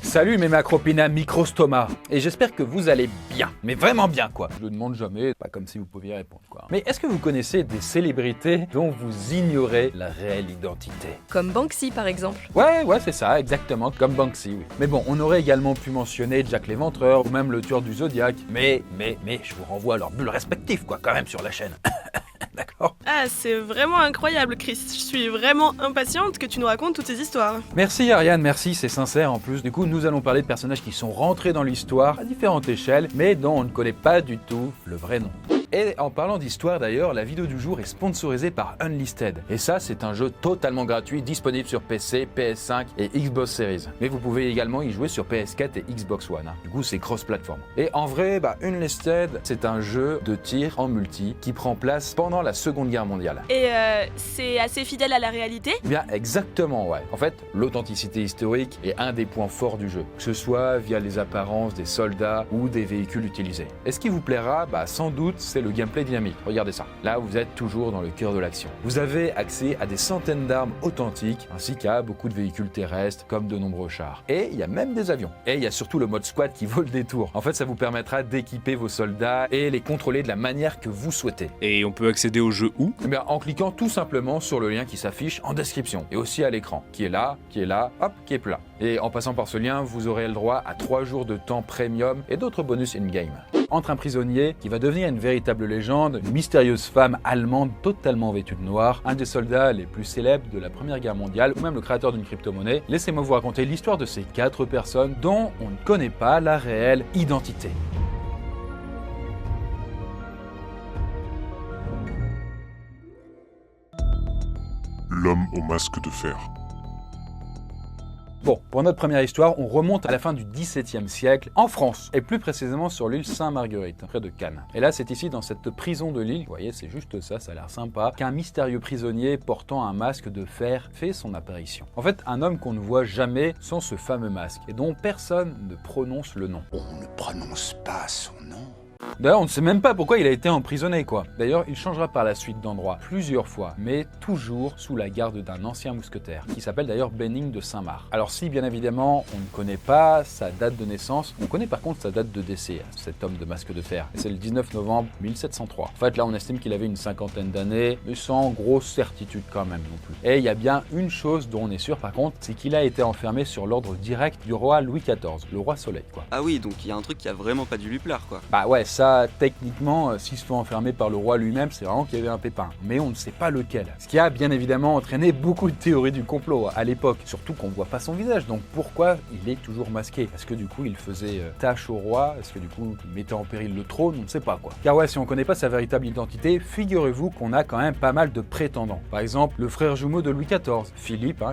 Salut mes macropina microstoma, et j'espère que vous allez bien, mais vraiment bien quoi. Je ne demande jamais, pas comme si vous pouviez répondre quoi. Mais est-ce que vous connaissez des célébrités dont vous ignorez la réelle identité? Comme Banksy par exemple. Ouais, c'est ça, exactement, comme Banksy, oui. Mais bon, on aurait également pu mentionner Jack l'Éventreur ou même le tueur du Zodiac. Mais, je vous renvoie à leurs bulles respectives quoi, quand même sur la chaîne. D'accord. Ah, c'est vraiment incroyable, Chris. Je suis vraiment impatiente que tu nous racontes toutes ces histoires. Merci Ariane, merci, c'est sincère en plus. Du coup, nous allons parler de personnages qui sont rentrés dans l'histoire à différentes échelles, mais dont on ne connaît pas du tout le vrai nom. Et en parlant d'histoire d'ailleurs, la vidéo du jour est sponsorisée par Unlisted. Et ça, c'est un jeu totalement gratuit, disponible sur PC, PS5 et Xbox Series. Mais vous pouvez également y jouer sur PS4 et Xbox One. Du coup, c'est cross-platform. Et en vrai, Unlisted, c'est un jeu de tir en multi qui prend place pendant la Seconde Guerre mondiale. Et c'est assez fidèle à la réalité? Bien, exactement, ouais. En fait, l'authenticité historique est un des points forts du jeu, que ce soit via les apparences des soldats ou des véhicules utilisés. Et ce qui vous plaira, sans doute, c'est le gameplay dynamique. Regardez ça. Là, vous êtes toujours dans le cœur de l'action. Vous avez accès à des centaines d'armes authentiques, ainsi qu'à beaucoup de véhicules terrestres, comme de nombreux chars. Et il y a même des avions. Et il y a surtout le mode squad qui vaut le détour. En fait, ça vous permettra d'équiper vos soldats et les contrôler de la manière que vous souhaitez. Et on peut accéder au jeu où? Eh bien, en cliquant tout simplement sur le lien qui s'affiche en description, et aussi à l'écran, qui est là, hop, qui est plat. Et en passant par ce lien, vous aurez le droit à 3 jours de temps premium et d'autres bonus in-game. Entre un prisonnier qui va devenir une véritable légende, une mystérieuse femme allemande totalement vêtue de noir, un des soldats les plus célèbres de la Première Guerre mondiale, ou même le créateur d'une crypto-monnaie, laissez-moi vous raconter l'histoire de ces 4 personnes dont on ne connaît pas la réelle identité. L'homme au masque de fer. Bon, pour notre première histoire, on remonte à la fin du XVIIe siècle, en France, et plus précisément sur l'île Sainte-Marguerite, près de Cannes. Et là, c'est ici, dans cette prison de l'île, vous voyez, c'est juste ça, ça a l'air sympa, qu'un mystérieux prisonnier portant un masque de fer fait son apparition. En fait, un homme qu'on ne voit jamais sans ce fameux masque, et dont personne ne prononce le nom. On ne prononce pas son nom. D'ailleurs, on ne sait même pas pourquoi il a été emprisonné, quoi. D'ailleurs, il changera par la suite d'endroit plusieurs fois, mais toujours sous la garde d'un ancien mousquetaire, qui s'appelle d'ailleurs Benning de Saint-Marc. Alors si, bien évidemment, on ne connaît pas sa date de naissance, on connaît par contre sa date de décès, cet homme de masque de fer. Et c'est le 19 novembre 1703. En fait, là, on estime qu'il avait une cinquantaine d'années, mais sans grosse certitude quand même non plus. Et il y a bien une chose dont on est sûr, par contre, c'est qu'il a été enfermé sur l'ordre direct du roi Louis XIV, le roi Soleil, quoi. Ah oui, donc il y a un truc qui a vraiment pas dû lui plaire, quoi. Bah ouais, ça, techniquement, s'il se fait enfermer par le roi lui-même, c'est vraiment qu'il y avait un pépin. Mais on ne sait pas lequel. Ce qui a bien évidemment entraîné beaucoup de théories du complot à l'époque. Surtout qu'on ne voit pas son visage. Donc pourquoi il est toujours masqué? Est-ce que du coup il faisait tâche au roi? Est-ce que du coup il mettait en péril le trône? On ne sait pas quoi. Car ouais, si on ne connaît pas sa véritable identité, figurez-vous qu'on a quand même pas mal de prétendants. Par exemple, le frère jumeau de Louis XIV, Philippe,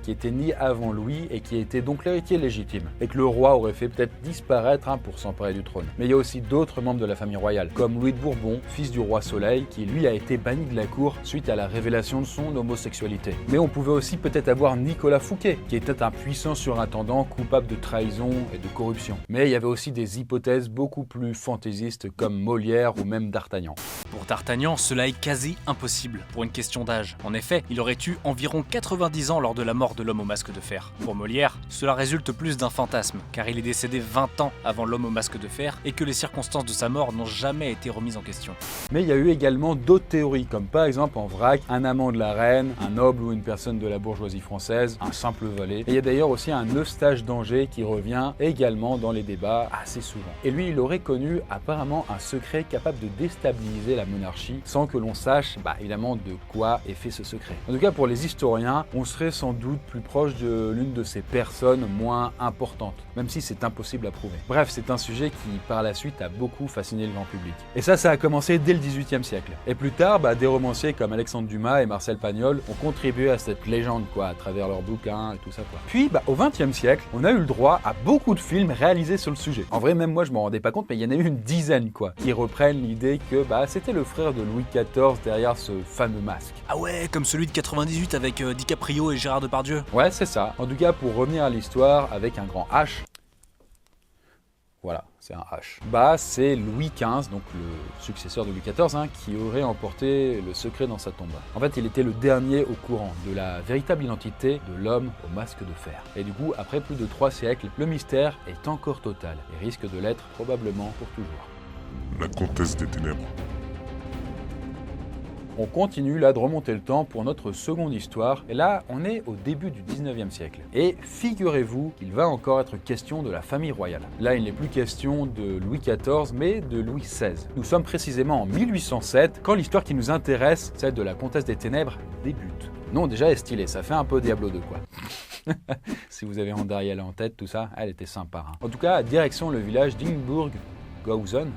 qui était né avant Louis et qui était donc l'héritier légitime. Et que le roi aurait fait peut-être disparaître pour s'emparer du trône. Mais il y a aussi d'autres membres de la famille royale, comme Louis de Bourbon, fils du roi Soleil, qui lui a été banni de la cour suite à la révélation de son homosexualité. Mais on pouvait aussi peut-être avoir Nicolas Fouquet, qui était un puissant surintendant coupable de trahison et de corruption. Mais il y avait aussi des hypothèses beaucoup plus fantaisistes comme Molière ou même D'Artagnan. Pour D'Artagnan, cela est quasi impossible, pour une question d'âge. En effet, il aurait eu environ 90 ans lors de la mort de l'homme au masque de fer. Pour Molière, cela résulte plus d'un fantasme, car il est décédé 20 ans avant l'homme au masque de fer et que les circonstances de sa mort n'ont jamais été remises en question. Mais il y a eu également d'autres théories, comme par exemple en vrac, un amant de la reine, un noble ou une personne de la bourgeoisie française, un simple valet. Et il y a d'ailleurs aussi un Eustache d'Angers qui revient également dans les débats assez souvent. Et lui, il aurait connu apparemment un secret capable de déstabiliser la monarchie sans que l'on sache évidemment de quoi est fait ce secret. En tout cas, pour les historiens, on serait sans doute plus proche de l'une de ces personnes moins importantes, même si c'est impossible à prouver. Bref, c'est un sujet qui par la suite a beaucoup fasciné le grand public. Et ça a commencé dès le XVIIIe siècle. Et plus tard, des romanciers comme Alexandre Dumas et Marcel Pagnol ont contribué à cette légende, à travers leurs bouquins et tout ça, quoi. Puis, au XXe siècle, on a eu le droit à beaucoup de films réalisés sur le sujet. En vrai, même moi, je m'en rendais pas compte, mais il y en a eu une dizaine, qui reprennent l'idée que, c'était le frère de Louis XIV derrière ce fameux masque. Ah ouais, comme celui de 98 avec DiCaprio et Gérard Depardieu. Ouais, c'est ça. En tout cas, pour revenir à l'histoire avec un grand H, Voilà, c'est un H. Bah, c'est Louis XV, donc le successeur de Louis XIV, qui aurait emporté le secret dans sa tombe. En fait, il était le dernier au courant de la véritable identité de l'homme au masque de fer. Et du coup, après plus de 3 siècles, le mystère est encore total et risque de l'être probablement pour toujours. La comtesse des ténèbres. On continue là de remonter le temps pour notre seconde histoire, et là on est au début du 19e siècle. Et figurez-vous qu'il va encore être question de la famille royale. Là il n'est plus question de Louis XIV mais de Louis XVI. Nous sommes précisément en 1807 quand l'histoire qui nous intéresse, celle de la comtesse des ténèbres, débute. Non, déjà elle est stylée, ça fait un peu Diablo 2 quoi. Si vous avez Andariel en tête, tout ça, elle était sympa. En tout cas, direction le village d'Ingburg, Gausen,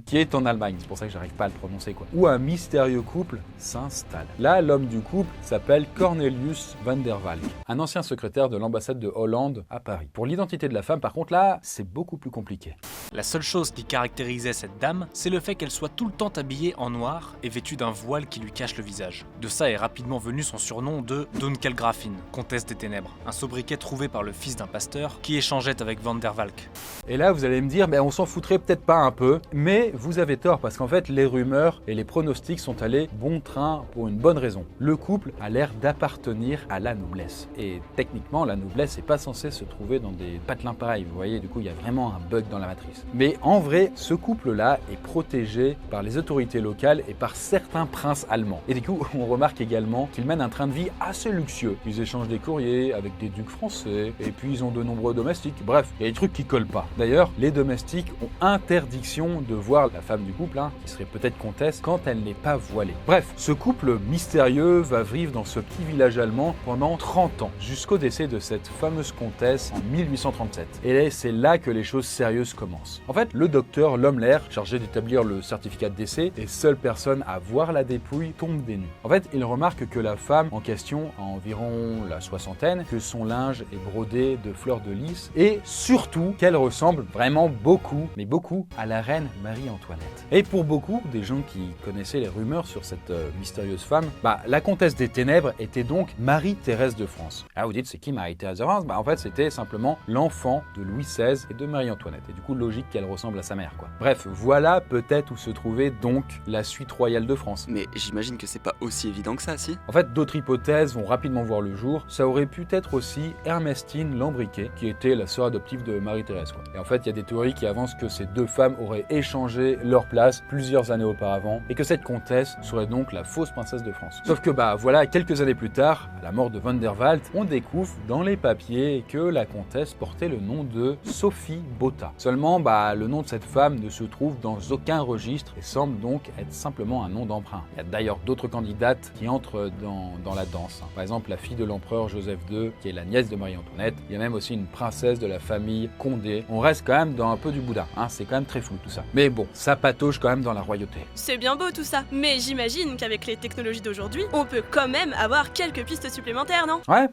qui est en Allemagne, c'est pour ça que j'arrive pas à le prononcer quoi. Où un mystérieux couple s'installe. Là, l'homme du couple s'appelle Cornelius van der Valk, un ancien secrétaire de l'ambassade de Hollande à Paris. Pour l'identité de la femme, par contre, là, c'est beaucoup plus compliqué. La seule chose qui caractérisait cette dame, c'est le fait qu'elle soit tout le temps habillée en noir et vêtue d'un voile qui lui cache le visage. De ça est rapidement venu son surnom de Dunkelgrafin, comtesse des ténèbres, un sobriquet trouvé par le fils d'un pasteur qui échangeait avec van der Valk. Et là, vous allez me dire, on s'en foutrait peut-être pas un peu, mais vous avez tort parce qu'en fait, les rumeurs et les pronostics sont allés bon train pour une bonne raison. Le couple a l'air d'appartenir à la noblesse. Et techniquement, la noblesse n'est pas censée se trouver dans des patelins pareils. Vous voyez, du coup, il y a vraiment un bug dans la matrice. Mais en vrai, ce couple-là est protégé par les autorités locales et par certains princes allemands. Et du coup, on remarque également qu'ils mènent un train de vie assez luxueux. Ils échangent des courriers avec des ducs français, et puis ils ont de nombreux domestiques. Bref, il y a des trucs qui collent pas. D'ailleurs, les domestiques ont interdiction de voir la femme du couple, qui serait peut-être comtesse, quand elle n'est pas voilée. Bref, ce couple mystérieux va vivre dans ce petit village allemand pendant 30 ans, jusqu'au décès de cette fameuse comtesse en 1837. Et c'est là que les choses sérieuses commencent. En fait, le docteur Lommler, chargé d'établir le certificat de décès, et seule personne à voir la dépouille, tombe des nues. En fait, il remarque que la femme en question a environ la soixantaine, que son linge est brodé de fleurs de lys, et surtout qu'elle ressemble vraiment beaucoup, mais beaucoup, à la reine Marie-Antoinette. Et pour beaucoup des gens qui connaissaient les rumeurs sur cette mystérieuse femme, la comtesse des ténèbres était donc Marie-Thérèse de France. Ah, vous dites, c'est qui Marie-Thérèse de France? En fait, c'était simplement l'enfant de Louis XVI et de Marie-Antoinette. Et du coup, logique qu'elle ressemble à sa mère, quoi. Bref, voilà peut-être où se trouvait donc la suite royale de France. Mais j'imagine que c'est pas aussi évident que ça, si? En fait, d'autres hypothèses vont rapidement voir le jour. Ça aurait pu être aussi Ernestine Lambriquet, qui était la sœur adoptive de Marie-Thérèse, quoi. Et en fait, il y a des théories qui avancent que ces deux femmes auraient échangé leur place plusieurs années auparavant et que cette comtesse serait donc la fausse princesse de France. Sauf que voilà, quelques années plus tard, à la mort de van der Valk, on découvre dans les papiers que la comtesse portait le nom de Sophie Botta. Seulement, le nom de cette femme ne se trouve dans aucun registre et semble donc être simplement un nom d'emprunt. Il y a d'ailleurs d'autres candidates qui entrent dans la danse. Par exemple, la fille de l'empereur Joseph II, qui est la nièce de Marie-Antoinette. Il y a même aussi une princesse de la famille Condé. On reste quand même dans un peu du boudin, c'est quand même très flou tout ça. Mais bon, ça patauge quand même dans la royauté. C'est bien beau tout ça, mais j'imagine qu'avec les technologies d'aujourd'hui, on peut quand même avoir quelques pistes supplémentaires, non? Ouais,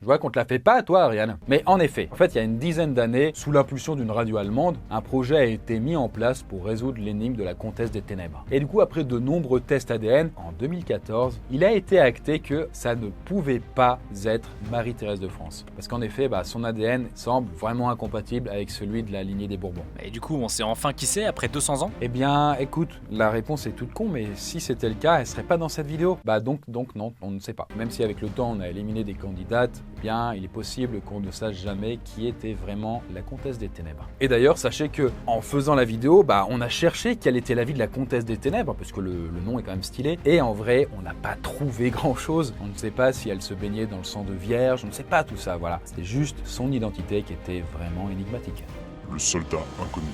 je vois qu'on te la fait pas, toi, Ariane. Mais en effet, il y a une dizaine d'années, sous l'impulsion d'une radio allemande, un projet a été mis en place pour résoudre l'énigme de la comtesse des ténèbres. Et du coup, après de nombreux tests ADN, en 2014, il a été acté que ça ne pouvait pas être Marie-Thérèse de France. Parce qu'en effet, son ADN semble vraiment incompatible avec celui de la lignée des Bourbons. Et du coup, on sait enfin qui c'est après 200 ans? Eh bien, écoute, la réponse est toute con, mais si c'était le cas, elle serait pas dans cette vidéo. Donc non, on ne sait pas. Même si avec le temps, on a éliminé des candidate, il est possible qu'on ne sache jamais qui était vraiment la comtesse des ténèbres. Et d'ailleurs, sachez que en faisant la vidéo, on a cherché quelle était la vie de la comtesse des ténèbres, parce que le nom est quand même stylé, et en vrai, on n'a pas trouvé grand-chose. On ne sait pas si elle se baignait dans le sang de vierge, on ne sait pas tout ça, voilà. C'était juste son identité qui était vraiment énigmatique. Le soldat inconnu.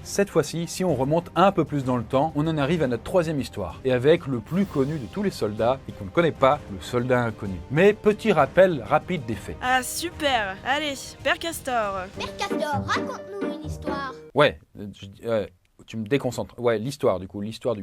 Cette fois-ci, si on remonte un peu plus dans le temps, on en arrive à notre troisième histoire, et avec le plus connu de tous les soldats, et qu'on ne connaît pas, le soldat inconnu. Mais petit rappel rapide des faits. Ah super, allez, Père Castor. Père Castor, raconte-nous une histoire. Ouais, tu me déconcentres. Ouais, l'histoire du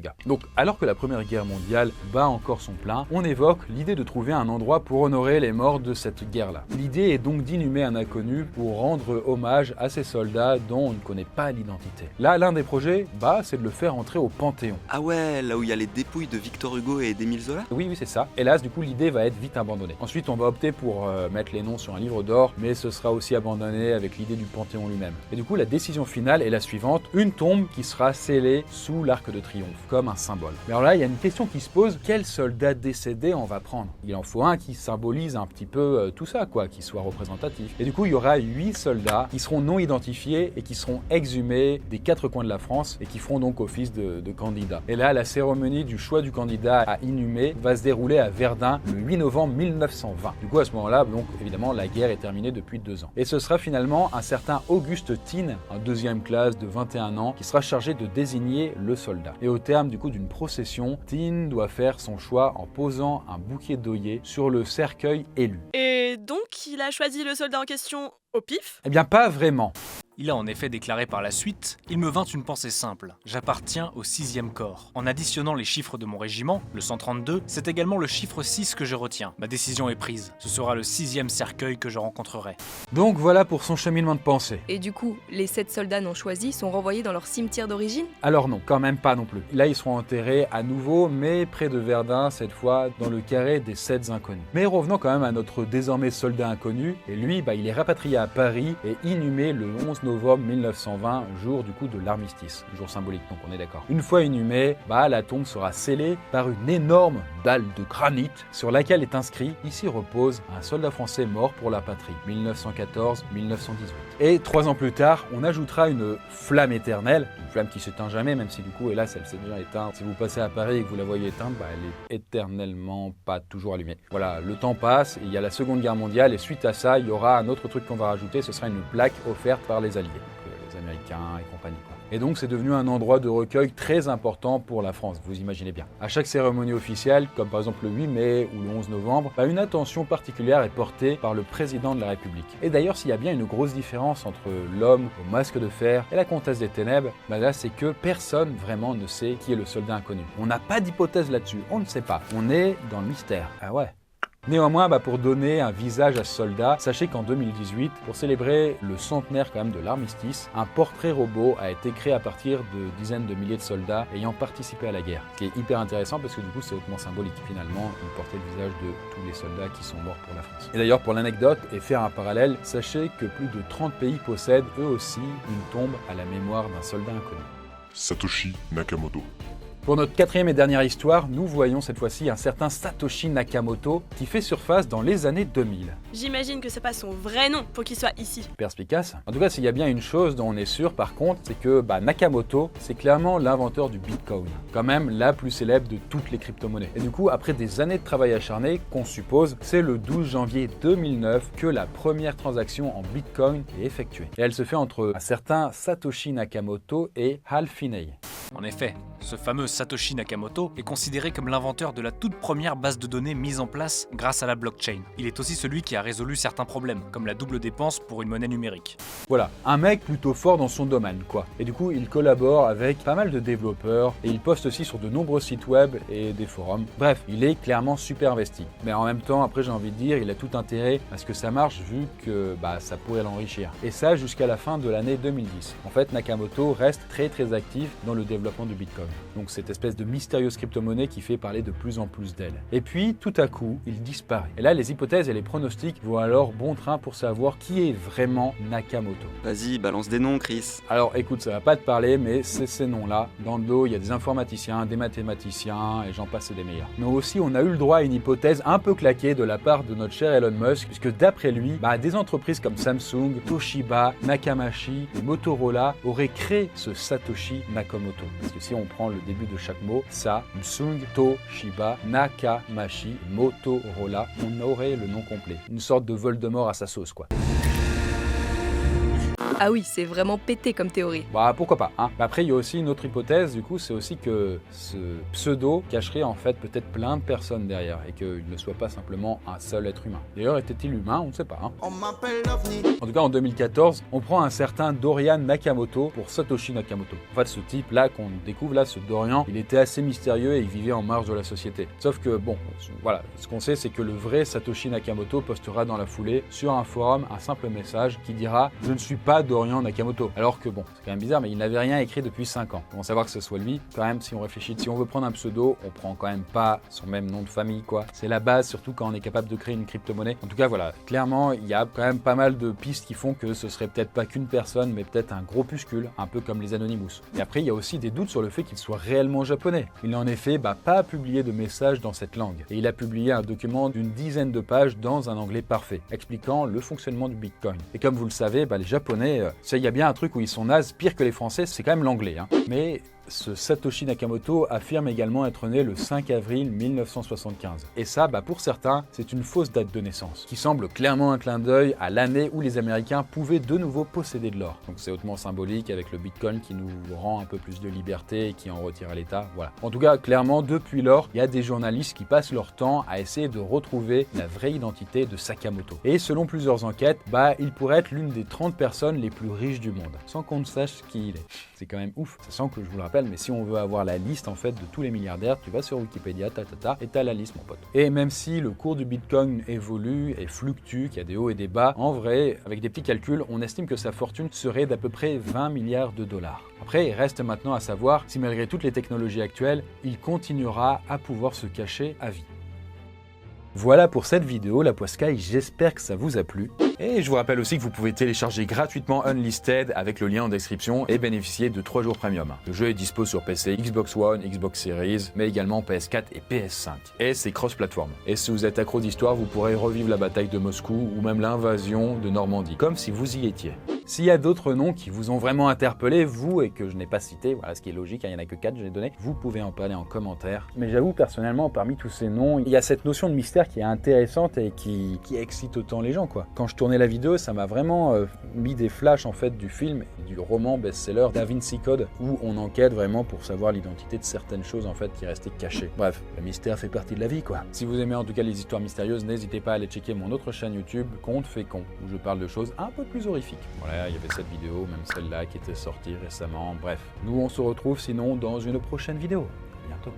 gars. Donc, alors que la Première Guerre mondiale bat encore son plein, on évoque l'idée de trouver un endroit pour honorer les morts de cette guerre-là. L'idée est donc d'inhumer un inconnu pour rendre hommage à ces soldats dont on ne connaît pas l'identité. Là, l'un des projets, c'est de le faire entrer au Panthéon. Ah ouais, là où il y a les dépouilles de Victor Hugo et d'Émile Zola? Oui, c'est ça. Hélas, du coup, l'idée va être vite abandonnée. Ensuite, on va opter pour mettre les noms sur un livre d'or, mais ce sera aussi abandonné avec l'idée du Panthéon lui-même. Et du coup, la décision finale est la suivante, une tombe qui sera scellée sous l'Arc de Triomphe, comme un symbole. Mais alors là, il y a une question qui se pose, quel soldat décédé on va prendre? Il en faut un qui symbolise un petit peu tout ça, qui soit représentatif. Et du coup, il y aura 8 soldats qui seront non identifiés et qui seront exhumés des 4 coins de la France et qui feront donc office de candidats. Et là, la cérémonie du choix du candidat à inhumer va se dérouler à Verdun le 8 novembre 1920. Du coup, à ce moment-là, donc évidemment, la guerre est terminée depuis 2 ans. Et ce sera finalement un certain Auguste Thine, un 2e classe de 21 ans, qui sera chargé de désigner le soldat. Et au terme du coup d'une procession, Thine doit faire son choix en posant un bouquet d'œillets sur le cercueil élu. Et donc, il a choisi le soldat en question au pif? Eh bien, pas vraiment. Il a en effet déclaré par la suite « Il me vint une pensée simple. J'appartiens au 6e corps. En additionnant les chiffres de mon régiment, le 132, c'est également le chiffre 6 que je retiens. Ma décision est prise. Ce sera le 6e cercueil que je rencontrerai. » Donc voilà pour son cheminement de pensée. Et du coup, les 7 soldats non choisis sont renvoyés dans leur cimetière d'origine? Alors non, quand même pas non plus. Là, ils seront enterrés à nouveau, mais près de Verdun, cette fois dans le carré des 7 inconnus. Mais revenons quand même à notre désormais soldat inconnu, et lui, il est rapatrié à Paris et inhumé le 11 novembre 1920, jour du coup de l'armistice, jour symbolique, donc on est d'accord. Une fois inhumé, la tombe sera scellée par une énorme dalle de granit sur laquelle est inscrit « Ici repose un soldat français mort pour la patrie, 1914-1918 ». Et 3 ans plus tard, on ajoutera une flamme éternelle, une flamme qui s'éteint jamais, même si du coup, hélas, elle s'est déjà éteinte. Si vous passez à Paris et que vous la voyez éteinte, elle est éternellement pas toujours allumée. Voilà, le temps passe, il y a la Seconde Guerre mondiale, et suite à ça, il y aura un autre truc qu'on va rajouter, ce sera une plaque offerte par les Alliés, donc les Américains et compagnie. Et donc c'est devenu un endroit de recueil très important pour la France, vous imaginez bien. À chaque cérémonie officielle, comme par exemple le 8 mai ou le 11 novembre, une attention particulière est portée par le président de la République. Et d'ailleurs, s'il y a bien une grosse différence entre l'homme au masque de fer et la comtesse des ténèbres, là c'est que personne vraiment ne sait qui est le soldat inconnu. On n'a pas d'hypothèse là-dessus, on ne sait pas. On est dans le mystère. Ah ouais. Néanmoins, pour donner un visage à ce soldat, sachez qu'en 2018, pour célébrer le centenaire quand même de l'armistice, un portrait robot a été créé à partir de dizaines de milliers de soldats ayant participé à la guerre. Ce qui est hyper intéressant parce que du coup c'est hautement symbolique. Finalement, il portait le visage de tous les soldats qui sont morts pour la France. Et d'ailleurs, pour l'anecdote et faire un parallèle, sachez que plus de 30 pays possèdent eux aussi une tombe à la mémoire d'un soldat inconnu. Satoshi Nakamoto. Pour notre 4e et dernière histoire, nous voyons cette fois-ci un certain Satoshi Nakamoto qui fait surface dans les années 2000. J'imagine que c'est pas son vrai nom pour qu'il soit ici. Perspicace. En tout cas, s'il y a bien une chose dont on est sûr par contre, c'est que Nakamoto, c'est clairement l'inventeur du Bitcoin. Quand même la plus célèbre de toutes les crypto-monnaies. Et du coup, après des années de travail acharné, qu'on suppose, c'est le 12 janvier 2009 que la première transaction en Bitcoin est effectuée. Et elle se fait entre un certain Satoshi Nakamoto et Hal Finney. En effet, ce fameux Satoshi Nakamoto est considéré comme l'inventeur de la toute première base de données mise en place grâce à la blockchain. Il est aussi celui qui a résolu certains problèmes, comme la double dépense pour une monnaie numérique. Voilà, un mec plutôt fort dans son domaine, Et du coup, il collabore avec pas mal de développeurs et il poste aussi sur de nombreux sites web et des forums. Bref, il est clairement super investi. Mais en même temps, après j'ai envie de dire, il a tout intérêt à ce que ça marche vu que ça pourrait l'enrichir. Et ça jusqu'à la fin de l'année 2010. En fait, Nakamoto reste très actif dans le développement du Bitcoin. Donc cette espèce de mystérieuse crypto-monnaie qui fait parler de plus en plus d'elle. Et puis, tout à coup, il disparaît. Et là, les hypothèses et les pronostics vont alors bon train pour savoir qui est vraiment Nakamoto. Vas-y, balance des noms, Chris. Alors écoute, ça va pas te parler, mais c'est ces noms-là. Dans le dos, il y a des informaticiens, des mathématiciens, et j'en passe et des meilleurs. Mais aussi, on a eu le droit à une hypothèse un peu claquée de la part de notre cher Elon Musk, puisque d'après lui, des entreprises comme Samsung, Toshiba, Nakamashi et Motorola auraient créé ce Satoshi Nakamoto. Parce que si on prend le début de chaque mot, Samsung, Toshiba, Nakamashi, Motorola, on aurait le nom complet. Une sorte de Voldemort à sa sauce, Ah oui, c'est vraiment pété comme théorie. Bah pourquoi pas, hein. Après il y a aussi une autre hypothèse, du coup, c'est aussi que ce pseudo cacherait en fait peut-être plein de personnes derrière et qu'il ne soit pas simplement un seul être humain. D'ailleurs, était-il humain? On ne sait pas, hein. En tout cas, en 2014, on prend un certain Dorian Nakamoto pour Satoshi Nakamoto. En fait, ce type-là qu'on découvre là, ce Dorian, il était assez mystérieux et il vivait en marge de la société. Sauf que bon, voilà, ce qu'on sait, c'est que le vrai Satoshi Nakamoto postera dans la foulée sur un forum un simple message qui dira « Je ne suis pas Dorian Nakamoto ». Alors que bon, c'est quand même bizarre, mais il n'avait rien écrit depuis 5 ans. Comment savoir que ce soit lui? Quand même, si on réfléchit, si on veut prendre un pseudo, on prend quand même pas son même nom de famille, quoi. C'est la base, surtout quand on est capable de créer une crypto-monnaie. En tout cas, voilà, clairement, il y a quand même pas mal de pistes qui font que ce serait peut-être pas qu'une personne, mais peut-être un groupuscule, un peu comme les Anonymous. Et après, il y a aussi des doutes sur le fait qu'il soit réellement japonais. Il n'a en effet pas publié de message dans cette langue. Et il a publié un document d'une dizaine de pages dans un anglais parfait, expliquant le fonctionnement du Bitcoin. Et comme vous le savez, les Japonais, il y a bien un truc où ils sont nazes, pire que les Français, c'est quand même l'anglais, hein. Mais ce Satoshi Nakamoto affirme également être né le 5 avril 1975. Et ça, pour certains, c'est une fausse date de naissance, qui semble clairement un clin d'œil à l'année où les Américains pouvaient de nouveau posséder de l'or. Donc c'est hautement symbolique avec le Bitcoin qui nous rend un peu plus de liberté et qui en retire à l'État, voilà. En tout cas, clairement, depuis lors, il y a des journalistes qui passent leur temps à essayer de retrouver la vraie identité de Sakamoto. Et selon plusieurs enquêtes, il pourrait être l'une des 30 personnes les plus riches du monde, sans qu'on ne sache qui il est. C'est quand même ouf, sachant que je vous le rappelle, mais si on veut avoir la liste en fait de tous les milliardaires, tu vas sur Wikipédia, et t'as la liste, mon pote. Et même si le cours du Bitcoin évolue et fluctue, qu'il y a des hauts et des bas, en vrai, avec des petits calculs, on estime que sa fortune serait d'à peu près 20 milliards de dollars. Après, il reste maintenant à savoir si malgré toutes les technologies actuelles, il continuera à pouvoir se cacher à vie. Voilà pour cette vidéo, la Poiscaille, j'espère que ça vous a plu. Et je vous rappelle aussi que vous pouvez télécharger gratuitement Unlisted avec le lien en description et bénéficier de 3 jours premium. Le jeu est dispo sur PC, Xbox One, Xbox Series, mais également PS4 et PS5. Et c'est cross-platform. Et si vous êtes accro d'histoire, vous pourrez revivre la bataille de Moscou ou même l'invasion de Normandie, comme si vous y étiez. S'il y a d'autres noms qui vous ont vraiment interpellé, vous, et que je n'ai pas cité, voilà ce qui est logique, il n'y en a que 4, je les ai donnés, vous pouvez en parler en commentaire. Mais j'avoue, personnellement, parmi tous ces noms, il y a cette notion de mystère qui est intéressante et qui excite autant les gens, quoi. Quand je tournais la vidéo, ça m'a vraiment mis des flashs en fait du film et du roman best-seller Da Vinci Code, où on enquête vraiment pour savoir l'identité de certaines choses en fait qui restaient cachées. Bref, le mystère fait partie de la vie, quoi. Si vous aimez en tout cas les histoires mystérieuses, n'hésitez pas à aller checker mon autre chaîne YouTube, Conte fait con, où je parle de choses un peu plus horrifiques. Voilà, il y avait cette vidéo, même celle-là qui était sortie récemment. Bref, nous on se retrouve sinon dans une prochaine vidéo. À bientôt.